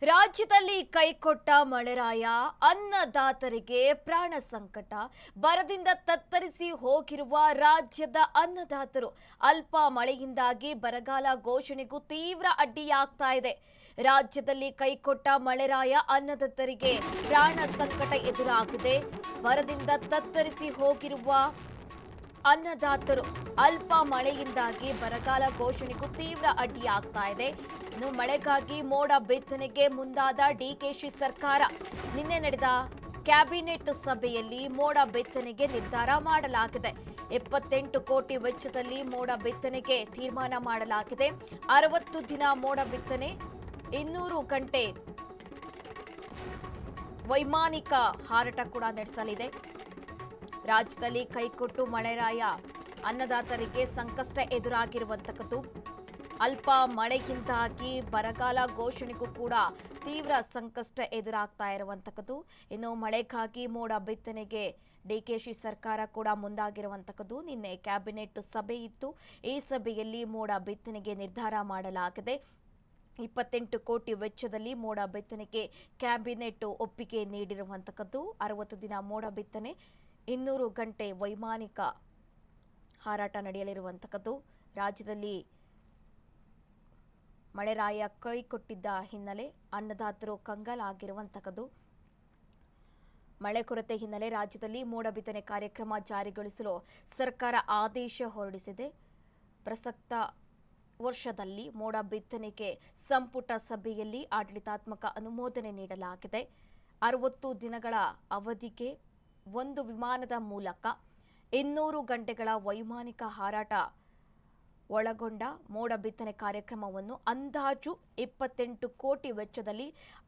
ರಾಜ್ಯದಲ್ಲಿ ಕೈಕೊಟ್ಟ ಮಳೆರಾಯ ಅನ್ನದಾತರಿಗೆ ಪ್ರಾಣ ಸಂಕಟ. ಬರದಿಂದ ತತ್ತರಿಸಿ ಹೋಗಿರುವ ರಾಜ್ಯದ ಅನ್ನದಾತರು ಅಲ್ಪ ಮಳೆಯಿಂದಾಗಿ ಬರಗಾಲ ಘೋಷಣೆಗೂ ತೀವ್ರ ಅಡ್ಡಿಯಾಗ್ತಾ ಇದೆ. ರಾಜ್ಯದಲ್ಲಿ ಕೈಕೊಟ್ಟ ಮಳೆರಾಯ ಅನ್ನದಾತರಿಗೆ ಪ್ರಾಣ ಸಂಕಟ ಎದುರಾಗಿದೆ. ಬರದಿಂದ ತತ್ತರಿಸಿ ಹೋಗಿರುವ ಅನ್ನದಾತರು ಅಲ್ಪ ಮಳೆಯಿಂದಾಗಿ ಬರಗಾಲ ಘೋಷಣೆಗೂ ತೀವ್ರ ಅಡ್ಡಿಯಾಗ್ತಾ ಇದೆ. ಇನ್ನು ಮಳೆಗಾಗಿ ಮೋಡ ಬಿತ್ತನೆಗೆ ಮುಂದಾದ ಡಿಕೆಶಿ ಸರ್ಕಾರ. ನಿನ್ನೆ ನಡೆದ ಕ್ಯಾಬಿನೆಟ್ ಸಭೆಯಲ್ಲಿ ಮೋಡ ಬಿತ್ತನೆಗೆ ನಿರ್ಧಾರ ಮಾಡಲಾಗಿದೆ. 78 ಕೋಟಿ ವೆಚ್ಚದಲ್ಲಿ ಮೋಡ ಬಿತ್ತನೆಗೆ ತೀರ್ಮಾನ ಮಾಡಲಾಗಿದೆ. 60 ದಿನ ಮೋಡ ಬಿತ್ತನೆ, 200 ಗಂಟೆ ವೈಮಾನಿಕ ಹಾರಾಟ ಕೂಡ ನಡೆಸಲಿದೆ. ರಾಜ್ಯದಲ್ಲಿ ಕೈಕೊಟ್ಟು ಮಳೆರಾಯ ಅನ್ನದಾತರಿಗೆ ಸಂಕಷ್ಟ ಎದುರಾಗಿರುವಂತಕ್ಕದ್ದು. ಅಲ್ಪ ಮಳೆಯಿಂದಾಗಿ ಬರಗಾಲ ಘೋಷಣೆಗೂ ಕೂಡ ತೀವ್ರ ಸಂಕಷ್ಟ ಎದುರಾಗ್ತಾ ಇರುವಂತಕ್ಕದ್ದು. ಇನ್ನು ಮಳೆಗಾಗಿ ಮೋಡ ಬಿತ್ತನೆಗೆ ಡಿಕೆಶಿ ಸರ್ಕಾರ ಕೂಡ ಮುಂದಾಗಿರುವಂತಕ್ಕದ್ದು. ನಿನ್ನೆ ಕ್ಯಾಬಿನೆಟ್ ಸಭೆ ಇತ್ತು. ಈ ಸಭೆಯಲ್ಲಿ ಮೋಡ ಬಿತ್ತನೆಗೆ ನಿರ್ಧಾರ ಮಾಡಲಾಗಿದೆ. 28 ಕೋಟಿ ವೆಚ್ಚದಲ್ಲಿ ಮೋಡ ಬಿತ್ತನೆಗೆ ಕ್ಯಾಬಿನೆಟ್ ಒಪ್ಪಿಗೆ ನೀಡಿರುವಂತಕ್ಕದ್ದು. 60 ದಿನ ಮೋಡ ಬಿತ್ತನೆ, 200 ಗಂಟೆ ವೈಮಾನಿಕ ಹಾರಾಟ ನಡೆಯಲಿರುವಂತಕ್ಕದ್ದು. ರಾಜ್ಯದಲ್ಲಿ ಮಳೆರಾಯ ಕೈಕೊಟ್ಟಿದ್ದ ಹಿನ್ನೆಲೆ ಅನ್ನದಾತರು ಕಂಗಾಲಾಗಿರುವಂತಕ್ಕದ್ದು. ಮಳೆ ಕೊರತೆ ಹಿನ್ನೆಲೆ ರಾಜ್ಯದಲ್ಲಿ ಮೋಡ ಬಿತ್ತನೆ ಕಾರ್ಯಕ್ರಮ ಜಾರಿಗೊಳಿಸಲು ಸರ್ಕಾರ ಆದೇಶ ಹೊರಡಿಸಿದೆ. ಪ್ರಸಕ್ತ ವರ್ಷದಲ್ಲಿ ಮೋಡ ಬಿತ್ತನೆಗೆ ಸಂಪುಟ ಸಭೆಯಲ್ಲಿ ಆಡಳಿತಾತ್ಮಕ ಅನುಮೋದನೆ ನೀಡಲಾಗಿದೆ. 60 ದಿನಗಳ ಅವಧಿಗೆ ಒಂದು ವಿಮಾನದ ಮೂಲಕ 200 ಗಂಟೆಗಳ ವೈಮಾನಿಕ ಹಾರಾಟ ಒಳಗೊಂಡ ಮೋಡ ಬಿತ್ತನೆ ಕಾರ್ಯಕ್ರಮವನ್ನು ಅಂದಾಜು 28 ಕೋಟಿ ವೆಚ್ಚದಲ್ಲಿ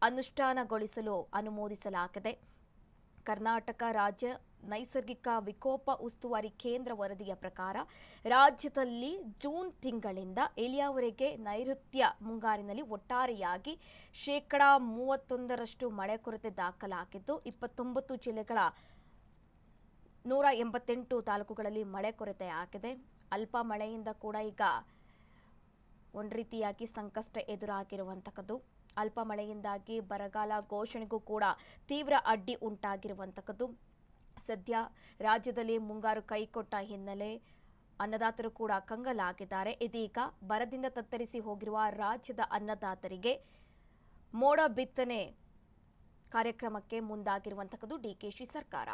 ಅನುಷ್ಠಾನಗೊಳಿಸಲು ಅನುಮೋದಿಸಲಾಗಿದೆ. ಕರ್ನಾಟಕ ರಾಜ್ಯ ನೈಸರ್ಗಿಕ ವಿಕೋಪ ಉಸ್ತುವಾರಿ ಕೇಂದ್ರ ವರದಿಯ ಪ್ರಕಾರ ರಾಜ್ಯದಲ್ಲಿ ಜೂನ್ ತಿಂಗಳಿಂದ ಇಲ್ಲಿಯವರೆಗೆ ನೈಋತ್ಯ ಮುಂಗಾರಿನಲ್ಲಿ ಒಟ್ಟಾರೆಯಾಗಿ 31% ಮಳೆ ಕೊರತೆ ದಾಖಲಾಗಿದ್ದು, 29 ಜಿಲ್ಲೆಗಳ 188 ತಾಲೂಕುಗಳಲ್ಲಿ ಮಳೆ ಕೊರತೆ ಆಗಿದೆ. ಅಲ್ಪ ಮಳೆಯಿಂದ ಕೂಡ ಈಗ ಒಂದು ರೀತಿಯಾಗಿ ಸಂಕಷ್ಟ ಎದುರಾಗಿರುವಂತಕ್ಕದ್ದು. ಅಲ್ಪ ಮಳೆಯಿಂದಾಗಿ ಬರಗಾಲ ಘೋಷಣೆಗೂ ಕೂಡ ತೀವ್ರ ಅಡ್ಡಿ ಉಂಟಾಗಿರುವಂತಕ್ಕದ್ದು. ಸದ್ಯ ರಾಜ್ಯದಲ್ಲಿ ಮುಂಗಾರು ಕೈಕೊಟ್ಟ ಹಿನ್ನೆಲೆ ಅನ್ನದಾತರು ಕೂಡ ಕಂಗಾಲಾಗಿದ್ದಾರೆ. ಇದೀಗ ಬರದಿಂದ ತತ್ತರಿಸಿ ಹೋಗಿರುವ ರಾಜ್ಯದ ಅನ್ನದಾತರಿಗೆ ಮೋಡ ಬಿತ್ತನೆ ಕಾರ್ಯಕ್ರಮಕ್ಕೆ ಮುಂದಾಗಿರುವಂತಕ್ಕದ್ದು ಡಿಕೆಶಿ ಸರ್ಕಾರ.